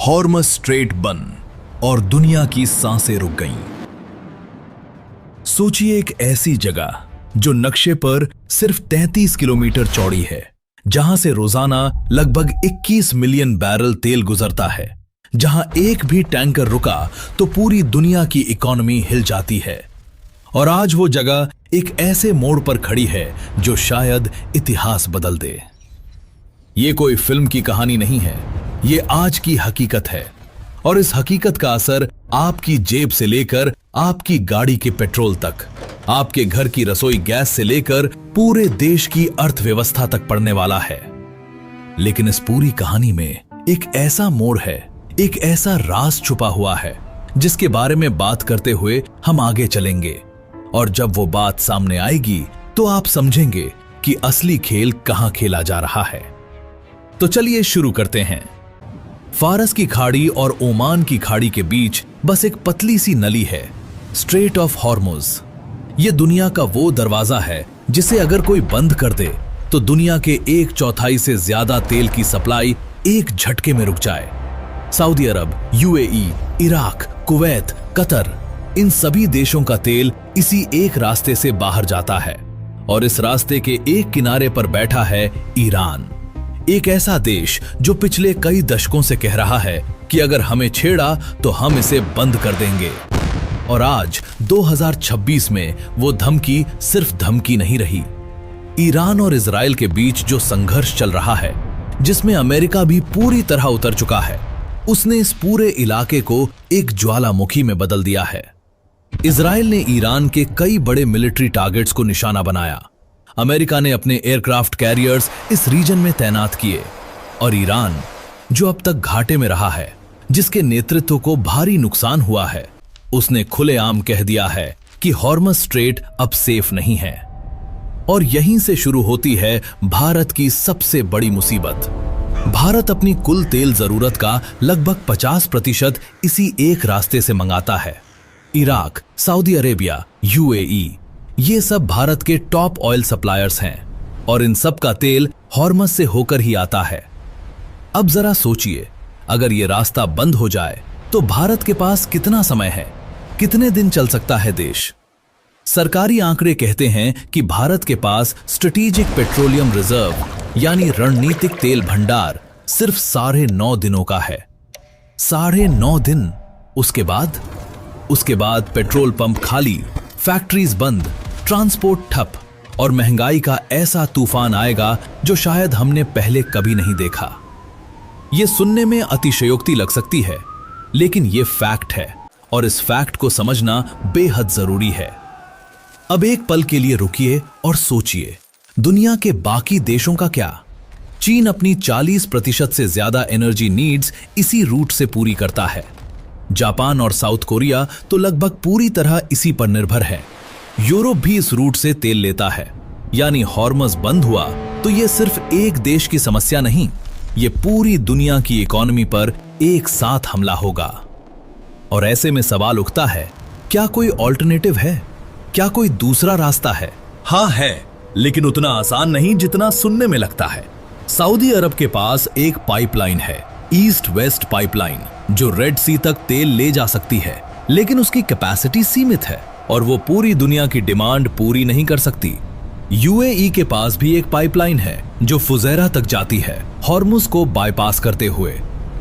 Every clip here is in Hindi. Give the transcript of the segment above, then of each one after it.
हॉर्मस स्ट्रेट बंद और दुनिया की सांसें रुक गईं। सोचिए एक ऐसी जगह जो नक्शे पर सिर्फ 33 किलोमीटर चौड़ी है, जहां से रोजाना लगभग 21 मिलियन बैरल तेल गुजरता है, जहां एक भी टैंकर रुका तो पूरी दुनिया की इकोनॉमी हिल जाती है। और आज वो जगह एक ऐसे मोड़ पर खड़ी है जो शायद इतिहास बदल दे। ये कोई फिल्म की कहानी नहीं है, ये आज की हकीकत है। और इस हकीकत का असर आपकी जेब से लेकर आपकी गाड़ी के पेट्रोल तक, आपके घर की रसोई गैस से लेकर पूरे देश की अर्थव्यवस्था तक पड़ने वाला है। लेकिन इस पूरी कहानी में एक ऐसा मोड़ है, एक ऐसा राज छुपा हुआ है जिसके बारे में बात करते हुए हम आगे चलेंगे। और जब वो बात सामने आएगी तो आप समझेंगे कि असली खेल कहां खेला जा रहा है। तो चलिए शुरू करते हैं। फारस की खाड़ी और ओमान की खाड़ी के बीच बस एक पतली सी नली है, स्ट्रेट ऑफ हॉर्मुज। यह दुनिया का वो दरवाजा है जिसे अगर कोई बंद कर दे तो दुनिया के 1/4 से ज्यादा तेल की सप्लाई एक झटके में रुक जाए। सऊदी अरब, यूएई, इराक, कुवैत, कतर, इन सभी देशों का तेल इसी एक रास्ते से बाहर जाता है। और इस रास्ते के एक किनारे पर बैठा है ईरान, एक ऐसा देश जो पिछले कई दशकों से कह रहा है कि अगर हमें छेड़ा तो हम इसे बंद कर देंगे। और आज 2026 में वो धमकी सिर्फ धमकी नहीं रही। ईरान और इजराइल के बीच जो संघर्ष चल रहा है, जिसमें अमेरिका भी पूरी तरह उतर चुका है, उसने इस पूरे इलाके को एक ज्वालामुखी में बदल दिया है। इजराइल ने ईरान के कई बड़े मिलिट्री टारगेट्स को निशाना बनाया। अमेरिका ने अपने एयरक्राफ्ट कैरियर्स इस रीजन में तैनात किए। और ईरान, जो अब तक घाटे में रहा है, जिसके नेतृत्व को भारी नुकसान हुआ है, उसने खुलेआम कह दिया है कि हॉर्मस स्ट्रेट अब सेफ नहीं है। और यहीं से शुरू होती है भारत की सबसे बड़ी मुसीबत। भारत अपनी कुल तेल जरूरत का लगभग 50% इसी एक रास्ते से मंगाता है। इराक, सऊदी अरेबिया, यूएई, ये सब भारत के टॉप ऑयल सप्लायर्स हैं और इन सब का तेल हॉर्मस से होकर ही आता है। अब जरा सोचिए, अगर ये रास्ता बंद हो जाए तो भारत के पास कितना समय है, कितने दिन चल सकता है देश? सरकारी आंकड़े कहते हैं कि भारत के पास स्ट्रेटेजिक पेट्रोलियम रिजर्व यानी रणनीतिक तेल भंडार सिर्फ 9.5 दिनों का है। 9.5 दिन। उसके बाद पेट्रोल पंप खाली, फैक्ट्रीज बंद, ट्रांसपोर्ट ठप और महंगाई का ऐसा तूफान आएगा जो शायद हमने पहले कभी नहीं देखा। यह सुनने में अतिशयोक्ति लग सकती है, लेकिन यह फैक्ट है और इस फैक्ट को समझना बेहद जरूरी है। अब एक पल के लिए रुकिए और सोचिए, दुनिया के बाकी देशों का क्या? चीन अपनी 40% से ज्यादा एनर्जी नीड्स इसी रूट से पूरी करता है। जापान और साउथ कोरिया तो लगभग पूरी तरह इसी पर निर्भर है। यूरोप भी इस रूट से तेल लेता है। यानी हॉर्मस बंद हुआ तो यह सिर्फ एक देश की समस्या नहीं, यह पूरी दुनिया की इकोनॉमी पर एक साथ हमला होगा। और ऐसे में सवाल उठता है, क्या कोई ऑल्टरनेटिव है? क्या कोई दूसरा रास्ता है? हाँ है, लेकिन उतना आसान नहीं जितना सुनने में लगता है। सऊदी अरब के पास एक पाइपलाइन है, ईस्ट वेस्ट पाइपलाइन, जो रेड सी तक तेल ले जा सकती है, लेकिन उसकी कैपेसिटी सीमित है और वो पूरी दुनिया की डिमांड पूरी नहीं कर सकती। यूएई के पास भी एक पाइपलाइन है जो फुजैरा तक जाती है, हॉर्मुज को बाईपास करते हुए।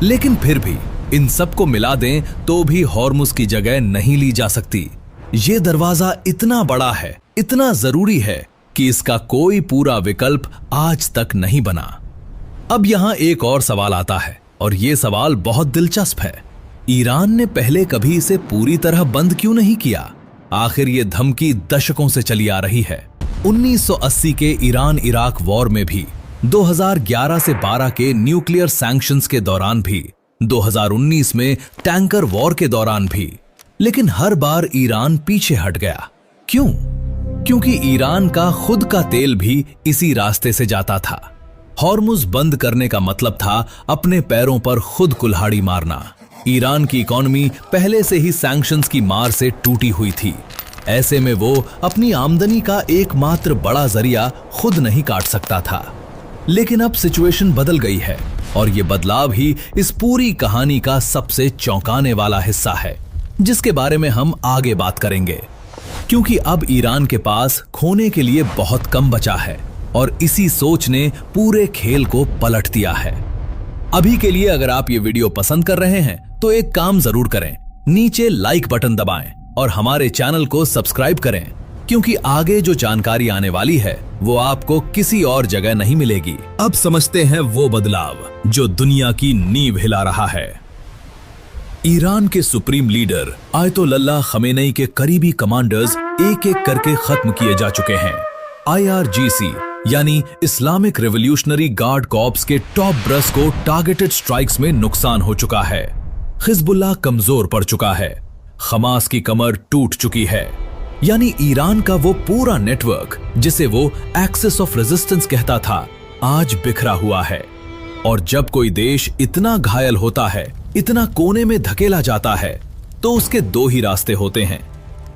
लेकिन फिर भी इन सबको मिला दें तो भी हॉर्मुज की जगह नहीं ली जा सकती। ये दरवाजा इतना बड़ा है, इतना जरूरी है कि इसका कोई पूरा विकल्प आज तक नहीं बना। अब यहां एक और सवाल आता है और ये सवाल बहुत दिलचस्प है। ईरान ने पहले कभी इसे पूरी तरह बंद क्यों नहीं किया? आखिर ये धमकी दशकों से चली आ रही है। 1980 के ईरान इराक वॉर में भी, 2011 से 12 के न्यूक्लियर सैंक्शंस के दौरान भी, 2019 में टैंकर वॉर के दौरान भी। लेकिन हर बार ईरान पीछे हट गया। क्यों? क्योंकि ईरान का खुद का तेल भी इसी रास्ते से जाता था। हॉर्मुज बंद करने का मतलब था अपने पैरों पर खुद कुल्हाड़ी मारना। ईरान की इकोनॉमी पहले से ही सैंक्शंस की मार से टूटी हुई थी। ऐसे में वो अपनी आमदनी का एकमात्र बड़ा जरिया खुद नहीं काट सकता था। लेकिन अब सिचुएशन बदल गई है। और ये बदलाव ही इस पूरी कहानी का सबसे चौंकाने वाला हिस्सा है, जिसके बारे में हम आगे बात करेंगे। क्योंकि अब ईरान के पास खोने के लिए बहुत कम बचा है और इसी सोच ने पूरे खेल को पलट दिया है। अभी के लिए अगर आप ये वीडियो पसंद कर रहे हैं तो एक काम जरूर करें, नीचे लाइक बटन दबाएं और हमारे चैनल को सब्सक्राइब करें, क्योंकि आगे जो जानकारी आने वाली है वो आपको किसी और जगह नहीं मिलेगी। अब समझते हैं वो बदलाव जो दुनिया की नींव हिला रहा है। ईरान के सुप्रीम लीडर आयतोल्लाह खमेनेई के करीबी कमांडर्स एक एक करके खत्म किए जा चुके हैं। IRGC यानी इस्लामिक रेवोल्यूशनरी गार्ड कॉर्प्स के टॉप ब्रस को टारगेटेड स्ट्राइक्स में नुकसान हो चुका है। हिजबुल्लाह कमजोर पड़ चुका है। हमास की कमर टूट चुकी है। यानी ईरान का वो पूरा नेटवर्क जिसे वो एक्सिस ऑफ रेजिस्टेंस कहता था, आज बिखरा हुआ है। और जब कोई देश इतना घायल होता है, इतना कोने में धकेला जाता है, तो उसके दो ही रास्ते होते हैं,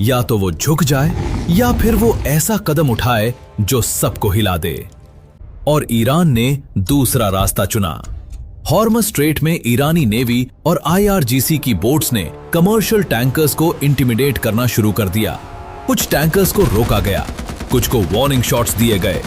या तो वो झुक जाए या फिर वो ऐसा कदम उठाए जो सबको हिला दे। और ईरान ने दूसरा रास्ता चुना। हॉर्मज स्ट्रेट में ईरानी नेवी और IRGC की बोट्स ने कमर्शियल टैंकर्स को इंटिमिडेट करना शुरू कर दिया। कुछ टैंकर्स को रोका गया, कुछ को वार्निंग शॉट्स दिए गए।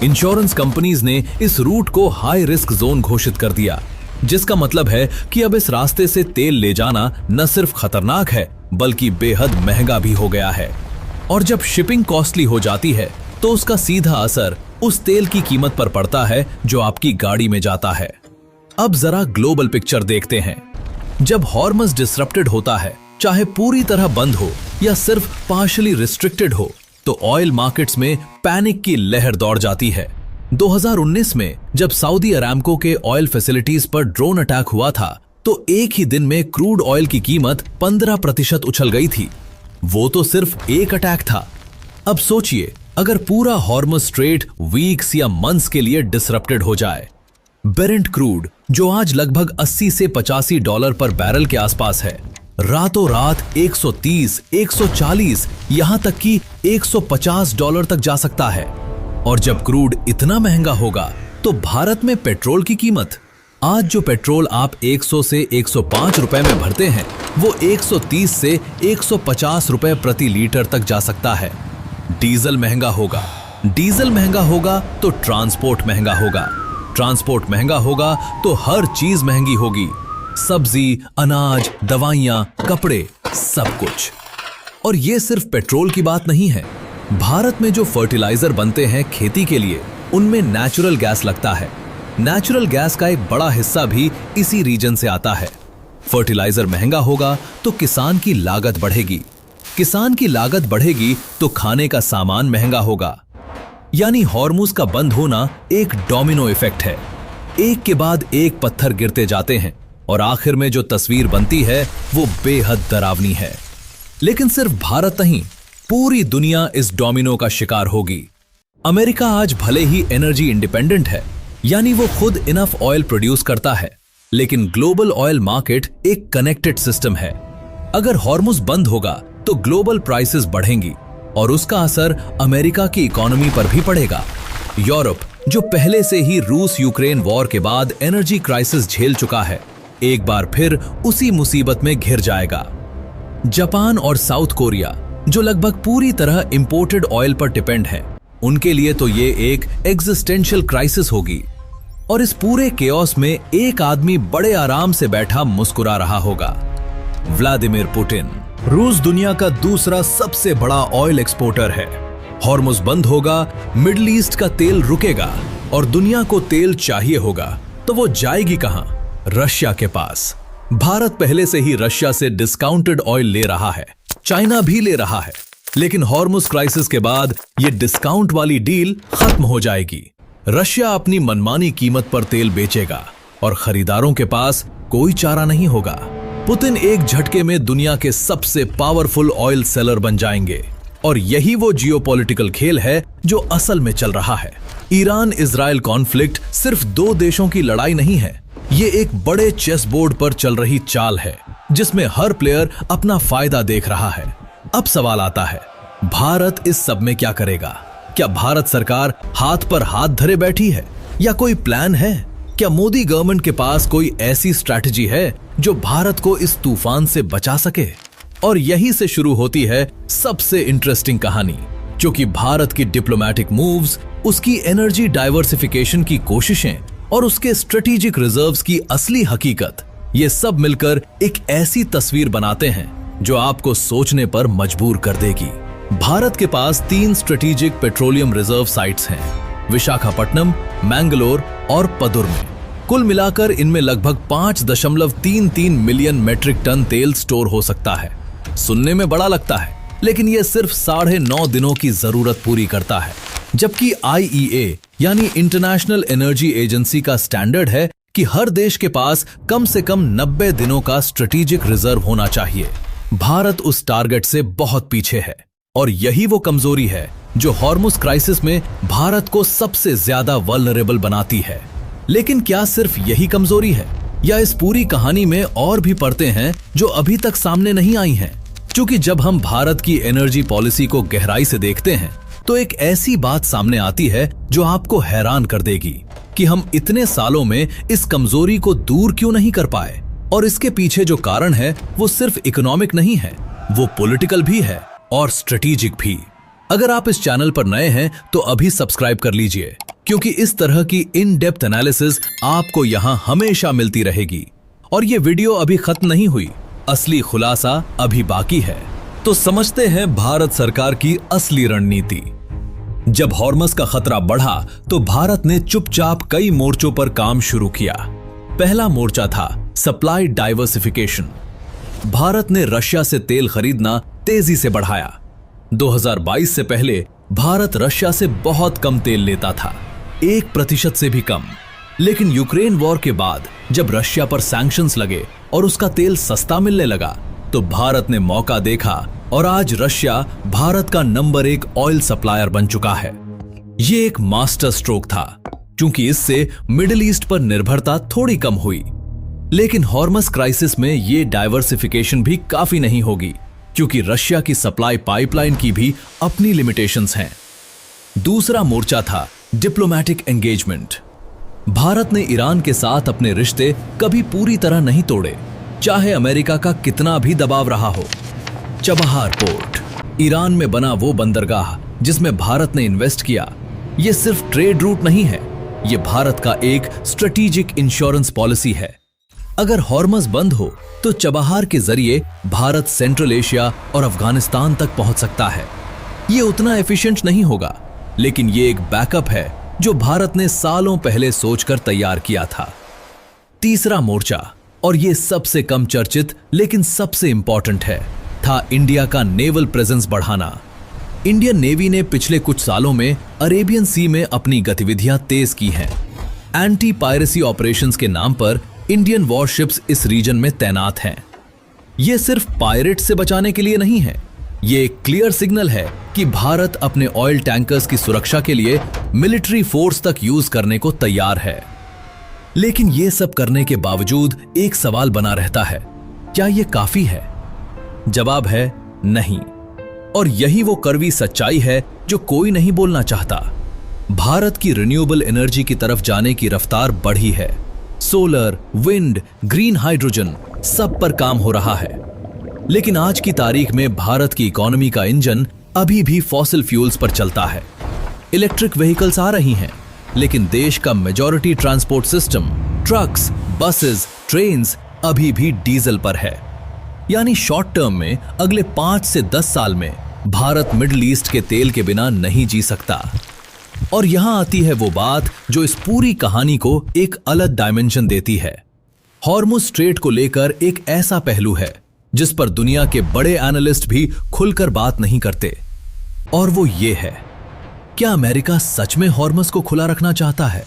इंश्योरेंस कंपनीज ने इस रूट को हाई रिस्क जोन घोषित कर दिया, जिसका मतलब है कि अब इस रास्ते से तेल ले जाना न सिर्फ खतरनाक है बल्कि बेहद महंगा भी हो गया है। और जब शिपिंग कॉस्टली हो जाती है तो उसका सीधा असर उस तेल की कीमत पर पड़ता है जो आपकी गाड़ी में जाता है। अब जरा ग्लोबल पिक्चर देखते हैं। जब हॉर्मज डिसरप्टेड होता है, चाहे पूरी तरह बंद हो या सिर्फ पार्शियली रिस्ट्रिक्टेड हो, तो ऑयल मार्केट्स में पैनिक की लहर दौड़ जाती है। 2019 में जब सऊदी अरामको के ऑयल फैसिलिटीज पर ड्रोन अटैक हुआ था, तो एक ही दिन में क्रूड ऑयल की कीमत 15% उछल गई थी। वो तो सिर्फ एक अटैक था। अब सोचिए, अगर पूरा हॉर्मज स्ट्रेट वीक्स या मंथ्स के लिए डिसरप्टेड हो जाए। ब्रेंट क्रूड, जो आज लगभग 80 से $85 पर बैरल के आसपास है, रातों रात 130, 140, यहां तक कि $150 तक जा सकता है। और जब क्रूड इतना महंगा होगा तो भारत में पेट्रोल की कीमत, आज जो पेट्रोल आप 100 से 105 रुपए में भरते हैं, वो 130 से 150 रुपए प्रति लीटर तक जा सकता है। डीजल महंगा होगा, डीजल महंगा होगा तो ट्रांसपोर्ट महंगा होगा, ट्रांसपोर्ट महंगा होगा तो हर चीज महंगी होगी, सब्जी, अनाज, दवाइयां, कपड़े, सब कुछ। और ये सिर्फ पेट्रोल की बात नहीं है। भारत में जो फर्टिलाइजर बनते हैं खेती के लिए, उनमें नेचुरल गैस लगता है। नेचुरल गैस का एक बड़ा हिस्सा भी इसी रीजन से आता है। फर्टिलाइजर महंगा होगा तो किसान की लागत बढ़ेगी, किसान की लागत बढ़ेगी तो खाने का सामान महंगा होगा। यानी हॉर्मुज का बंद होना एक डोमिनो इफेक्ट है। एक के बाद एक पत्थर गिरते जाते हैं और आखिर में जो तस्वीर बनती है वो बेहद डरावनी है। लेकिन सिर्फ भारत नहीं, पूरी दुनिया इस डोमिनो का शिकार होगी। अमेरिका आज भले ही एनर्जी इंडिपेंडेंट है, यानी वो खुद इनफ ऑयल प्रोड्यूस करता है, लेकिन ग्लोबल ऑयल मार्केट एक कनेक्टेड सिस्टम है। अगर हॉर्मुज बंद होगा तो ग्लोबल प्राइसेस बढ़ेंगी और उसका असर अमेरिका की इकोनॉमी पर भी पड़ेगा। यूरोप, जो पहले से ही रूस यूक्रेन वॉर के बाद एनर्जी क्राइसिस झेल चुका है, एक बार फिर उसी मुसीबत में घिर जाएगा। जापान और साउथ कोरिया, जो लगभग पूरी तरह इंपोर्टेड ऑयल पर डिपेंड है, उनके लिए तो ये एक एग्जिस्टेंशियल क्राइसिस होगी। और इस पूरे केओस में एक आदमी बड़े आराम से बैठा मुस्कुरा रहा होगा, व्लादिमीर पुतिन। रूस दुनिया का दूसरा सबसे बड़ा ऑयल एक्सपोर्टर है। हॉर्मुज बंद होगा, मिडिल ईस्ट का तेल रुकेगा और दुनिया को तेल चाहिए होगा तो वो जाएगी कहां? रशिया के पास। भारत पहले से ही रशिया से डिस्काउंटेड ऑयल ले रहा है, चाइना भी ले रहा है, लेकिन हॉर्मुज क्राइसिस के बाद ये डिस्काउंट वाली डील खत्म हो जाएगी। रशिया अपनी मनमानी कीमत पर तेल बेचेगा और खरीदारों के पास कोई चारा नहीं होगा। पुतिन एक झटके में दुनिया के सबसे पावरफुल ऑयल सेलर बन जाएंगे और यही वो जियोपॉलिटिकल खेल है जो असल में चल रहा है। ईरान इजराइल कॉन्फ्लिक्ट सिर्फ दो देशों की लड़ाई नहीं है, ये एक बड़े चेस बोर्ड पर चल रही चाल है जिसमें हर प्लेयर अपना फायदा देख रहा है। अब सवाल आता है, भारत इस सब में क्या करेगा? क्या भारत सरकार हाथ पर हाथ धरे बैठी है या कोई प्लान है? क्या मोदी गवर्नमेंट के पास कोई ऐसी स्ट्रैटेजी है जो भारत को इस तूफान से बचा सके? और यहीं से शुरू होती है सबसे इंटरेस्टिंग कहानी, क्योंकि भारत की डिप्लोमैटिक मूव्स, उसकी एनर्जी डाइवर्सिफिकेशन की कोशिशें और उसके स्ट्रेटेजिक रिजर्व्स की असली हकीकत, ये सब मिलकर एक ऐसी तस्वीर बनाते हैं जो आपको सोचने पर मजबूर कर देगी। भारत के पास 3 स्ट्रेटेजिक पेट्रोलियम रिजर्व साइट्स हैं, विशाखापट्टनम, मैंगलोर और पदुर में। कुल मिलाकर इनमें लगभग 5.33 मिलियन मेट्रिक टन तेल स्टोर हो सकता है। सुनने में बड़ा लगता है, लेकिन यह सिर्फ 9.5 दिनों की जरूरत पूरी करता है, जबकि IEA यानी इंटरनेशनल एनर्जी एजेंसी का स्टैंडर्ड है कि हर देश के पास कम से कम 90 दिनों का स्ट्रेटेजिक रिजर्व होना चाहिए। भारत उस टारगेट से बहुत पीछे है, और यही वो कमजोरी है जो हॉर्मुज क्राइसिस में भारत को सबसे ज्यादा वल्नरेबल बनाती है। लेकिन क्या सिर्फ यही कमजोरी है, या इस पूरी कहानी में और भी परतें हैं जो अभी तक सामने नहीं आई हैं? क्योंकि जब हम भारत की एनर्जी पॉलिसी को गहराई से देखते हैं तो एक ऐसी बात सामने आती है जो आपको हैरान कर देगी कि हम इतने सालों में इस कमजोरी को दूर क्यों नहीं कर पाए। और इसके पीछे जो कारण है वो सिर्फ इकोनॉमिक नहीं है, वो पॉलिटिकल भी है और स्ट्रेटेजिक भी। अगर आप इस चैनल पर नए हैं तो अभी सब्सक्राइब कर लीजिए, क्योंकि इस तरह की इन डेप्थ एनालिसिस आपको यहाँ हमेशा मिलती रहेगी। और ये वीडियो अभी खत्म नहीं हुई, असली खुलासा अभी बाकी है। तो समझते हैं भारत सरकार की असली रणनीति। जब हॉर्मस का खतरा बढ़ा तो भारत ने चुपचाप कई मोर्चों पर काम शुरू किया। पहला मोर्चा था सप्लाई डाइवर्सिफिकेशन। भारत ने रशिया से तेल खरीदना तेजी से बढ़ाया। 2022 से पहले भारत रशिया से बहुत कम तेल लेता था, 1% से भी कम। लेकिन यूक्रेन वॉर के बाद जब रशिया पर सैंक्शंस लगे और उसका तेल सस्ता मिलने लगा तो भारत ने मौका देखा, और आज रशिया भारत का नंबर 1 ऑयल सप्लायर बन चुका है। ये एक मास्टर स्ट्रोक था, क्योंकि इससे मिडिल ईस्ट पर निर्भरता थोड़ी कम हुई। लेकिन हॉर्मस क्राइसिस में ये डाइवर्सिफिकेशन भी काफी नहीं होगी, क्योंकि रशिया की सप्लाई पाइपलाइन की भी अपनी लिमिटेशंस हैं। दूसरा मोर्चा था डिप्लोमैटिक एंगेजमेंट। भारत ने ईरान के साथ अपने रिश्ते कभी पूरी तरह नहीं तोड़े, चाहे अमेरिका का कितना भी दबाव रहा हो। चबहार पोर्ट, ईरान में बना वो बंदरगाह जिसमें भारत ने इन्वेस्ट किया, ये सिर्फ ट्रेड रूट नहीं है, ये भारत का एक स्ट्रेटेजिक इंश्योरेंस पॉलिसी है। अगर हॉर्मस बंद हो तो चबहार के जरिए भारत सेंट्रल एशिया और अफगानिस्तान तक पहुंच सकता है। ये उतना एफिशिएंट नहीं होगा, लेकिन ये एक बैकअप है जो भारत ने सालों पहले सोचकर तैयार किया था। तीसरा मोर्चा, और ये सबसे कम चर्चित लेकिन सबसे इंपॉर्टेंट है, था इंडिया का नेवल प्रेजेंस बढ़ाना। इंडियन नेवी ने पिछले कुछ सालों में अरेबियन सी में अपनी गतिविधियां तेज की हैं। एंटी पायरेसी ऑपरेशंस के नाम पर इंडियन वॉरशिप्स इस रीजन में तैनात हैं। ये सिर्फ पायरेट से बचाने के लिए नहीं है, ये एक क्लियर सिग्नल है कि भारत अपने ऑयल टैंकर्स की सुरक्षा के लिए मिलिट्री फोर्स तक यूज करने को तैयार है। लेकिन ये सब करने के बावजूद एक सवाल बना रहता है, क्या ये काफी है? जवाब है नहीं। और यही वो कड़वी सच्चाई है जो कोई नहीं बोलना चाहता। भारत की रिन्यूएबल एनर्जी की तरफ जाने की रफ्तार बढ़ी है। सोलर, विंड, ग्रीन हाइड्रोजन, सब पर काम हो रहा है। लेकिन आज की तारीख में भारत की इकोनॉमी का इंजन अभी भी फॉसिल फ्यूल्स पर चलता है। इलेक्ट्रिक व्हीकल्स आ रही हैं, लेकिन देश का majority transport system, trucks, buses, trains अभी भी डीजल पर है। यानी शॉर्ट टर्म में अगले 5 से 10 साल में भारत मिडिल ईस्ट के तेल के बिना नहीं जी सकता। और यहां आती है वो बात जो इस पूरी कहानी को एक अलग डायमेंशन देती है। हॉर्मुज स्ट्रेट को लेकर एक ऐसा पहलू है जिस पर दुनिया के बड़े एनालिस्ट भी खुलकर बात नहीं करते, और वो ये है, क्या अमेरिका सच में हॉर्मस को खुला रखना चाहता है?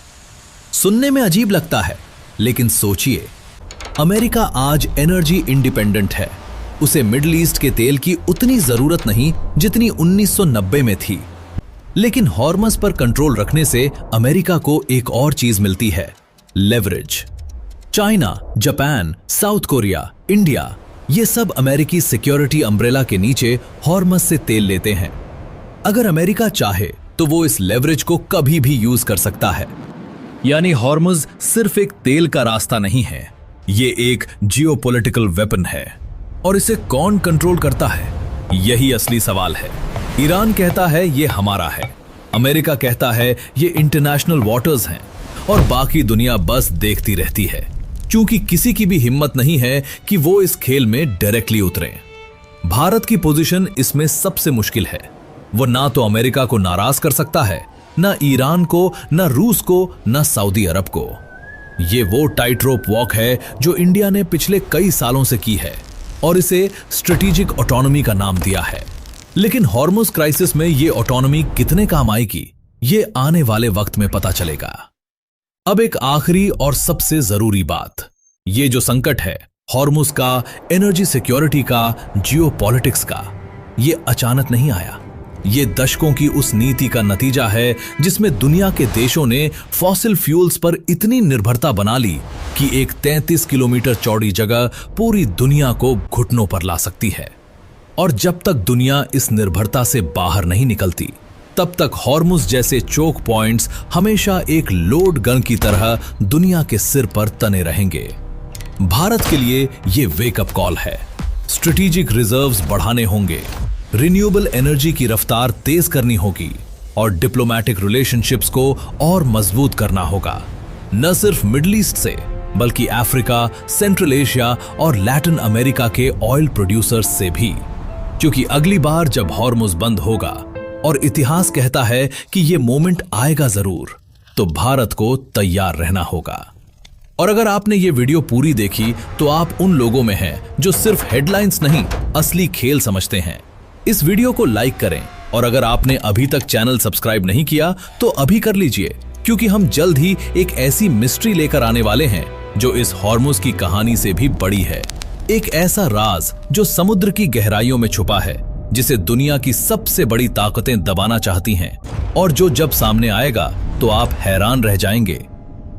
सुनने में अजीब लगता है, लेकिन सोचिए, अमेरिका आज एनर्जी इंडिपेंडेंट है। उसे मिडिल ईस्ट के तेल की उतनी जरूरत नहीं जितनी 1990 में थी। लेकिन हॉर्मस पर कंट्रोल रखने से अमेरिका को एक और चीज मिलती है, leverage. China, Japan, south Korea, India, ये सब अमेरिकी सिक्योरिटी अम्ब्रेला के नीचे हॉर्मस से तेल लेते हैं। अगर अमेरिका चाहे तो वो इस लेवरेज को कभी भी यूज कर सकता है। यानी हॉर्मुज सिर्फ एक तेल का रास्ता नहीं है, ये एक जियोपॉलिटिकल वेपन है। और इसे कौन कंट्रोल करता है, यही असली सवाल है। ईरान कहता है ये हमारा है, अमेरिका कहता है ये इंटरनेशनल वाटर्स हैं, और बाकी दुनिया बस देखती रहती है, क्योंकि किसी की भी हिम्मत नहीं है कि वो इस खेल में डायरेक्टली उतरे। भारत की पोजीशन इसमें सबसे मुश्किल है। वो ना तो अमेरिका को नाराज कर सकता है, ना ईरान को, ना रूस को, ना सऊदी अरब को। ये वो टाइट रोप वॉक है जो इंडिया ने पिछले कई सालों से की है और इसे स्ट्रेटेजिक ऑटोनॉमी का नाम दिया है। लेकिन हॉर्मुज क्राइसिस में ये ऑटोनॉमी कितने काम आएगी, ये आने वाले वक्त में पता चलेगा। अब एक आखिरी और सबसे जरूरी बात, ये जो संकट है हॉर्मुज का, एनर्जी सिक्योरिटी का, जियोपॉलिटिक्स का, ये अचानक नहीं आया। ये दशकों की उस नीति का नतीजा है जिसमें दुनिया के देशों ने फॉसिल फ्यूल्स पर इतनी निर्भरता बना ली कि एक 33 किलोमीटर चौड़ी जगह पूरी दुनिया को घुटनों पर ला सकती है। और जब तक दुनिया इस निर्भरता से बाहर नहीं निकलती, तब तक हॉर्मुज जैसे चोक पॉइंट्स हमेशा एक लोड गन की तरह दुनिया के सिर पर तने रहेंगे। भारत के लिए ये वेकअप कॉल है। स्ट्रेटेजिक रिजर्व्स बढ़ाने होंगे, रिन्यूएबल एनर्जी की रफ्तार तेज करनी होगी और डिप्लोमेटिक रिलेशनशिप्स को और मजबूत करना होगा, न सिर्फ मिडिल ईस्ट से बल्कि अफ्रीका, सेंट्रल एशिया और लैटिन अमेरिका के ऑयल प्रोड्यूसर्स से भी। क्योंकि अगली बार जब हॉर्मुज बंद होगा, और इतिहास कहता है कि ये मोमेंट आएगा जरूर, तो भारत को तैयार रहना होगा। और अगर आपने ये वीडियो पूरी देखी तो आप उन लोगों में हैं जो सिर्फ हेडलाइंस नहीं, असली खेल समझते हैं। इस वीडियो को लाइक करें, और अगर आपने अभी तक चैनल सब्सक्राइब नहीं किया तो अभी कर लीजिए, क्योंकि हम जल्द ही एक ऐसी मिस्ट्री लेकर आने वाले हैं जो इस हॉर्मुज की कहानी से भी बड़ी है। एक ऐसा राज जो समुद्र की गहराइयों में छुपा है, जिसे दुनिया की सबसे बड़ी ताकतें दबाना चाहती हैं, और जो जब सामने आएगा तो आप हैरान रह जाएंगे।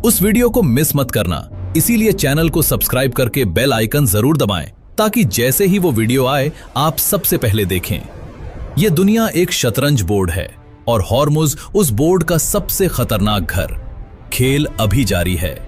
उस वीडियो को मिस मत करना, इसीलिए चैनल को सब्सक्राइब करके बेल आइकन जरूर दबाएं, ताकि जैसे ही वो वीडियो आए आप सबसे पहले देखें। यह दुनिया एक शतरंज बोर्ड है और हॉर्मुज उस बोर्ड का सबसे खतरनाक घर। खेल अभी जारी है।